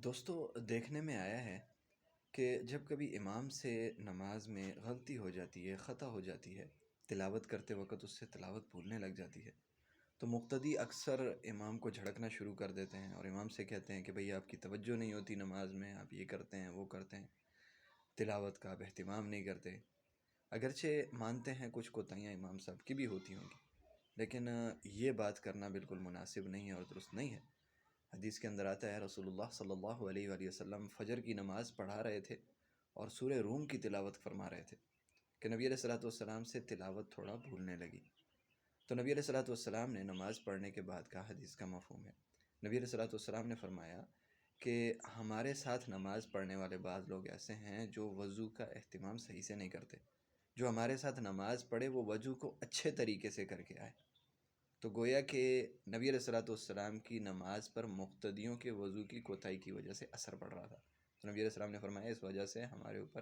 دوستو، دیکھنے میں آیا ہے کہ جب کبھی امام سے نماز میں غلطی ہو جاتی ہے، خطا ہو جاتی ہے، تلاوت کرتے وقت اس سے تلاوت بھولنے لگ جاتی ہے، تو مقتدی اکثر امام کو جھڑکنا شروع کر دیتے ہیں اور امام سے کہتے ہیں کہ بھئی آپ کی توجہ نہیں ہوتی نماز میں، آپ یہ کرتے ہیں وہ کرتے ہیں، تلاوت کا آپ اہتمام نہیں کرتے۔ اگرچہ مانتے ہیں کچھ کوتاہیاں امام صاحب کی بھی ہوتی ہوں گی، لیکن یہ بات کرنا بالکل مناسب نہیں ہے اور درست نہیں ہے۔ حدیث کے اندر آتا ہے رسول اللہ صلی اللہ علیہ وآلہ وسلم فجر کی نماز پڑھا رہے تھے اور سورہ روم کی تلاوت فرما رہے تھے کہ نبی علیہ الصلوۃ والسلام سے تلاوت تھوڑا بھولنے لگی۔ تو نبی علیہ الصلوۃ والسلام نے نماز پڑھنے کے بعد کا حدیث کا مفہوم ہے، نبی علیہ الصلوۃ والسلام نے فرمایا کہ ہمارے ساتھ نماز پڑھنے والے بعض لوگ ایسے ہیں جو وضو کا اہتمام صحیح سے نہیں کرتے، جو ہمارے ساتھ نماز پڑھے وہ وضو کو اچھے طریقے سے کر کے آئے۔ تو گویا کہ نبی علیہ الصلوۃ والسلام کی نماز پر مقتدیوں کے وضو کی کوتاہی کی وجہ سے اثر پڑ رہا تھا، تو نبی علیہ السلام نے فرمایا اس وجہ سے ہمارے اوپر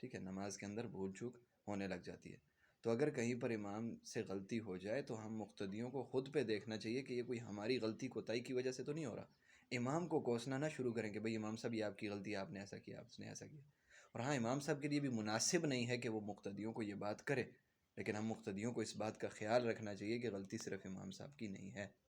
ٹھیک ہے، نماز کے اندر بھول چوک ہونے لگ جاتی ہے۔ تو اگر کہیں پر امام سے غلطی ہو جائے تو ہم مقتدیوں کو خود پہ دیکھنا چاہیے کہ یہ کوئی ہماری غلطی کوتاہی کی وجہ سے تو نہیں ہو رہا، امام کو کوسنا نہ شروع کریں کہ بھئی امام صاحب یہ آپ کی غلطی ہے، آپ نے ایسا کیا، آپ نے ایسا کیا۔ اور ہاں، امام صاحب کے لیے بھی مناسب نہیں ہے کہ وہ مقتدیوں کو یہ بات کرے، لیکن ہم مقتدیوں کو اس بات کا خیال رکھنا چاہیے کہ غلطی صرف امام صاحب کی نہیں ہے۔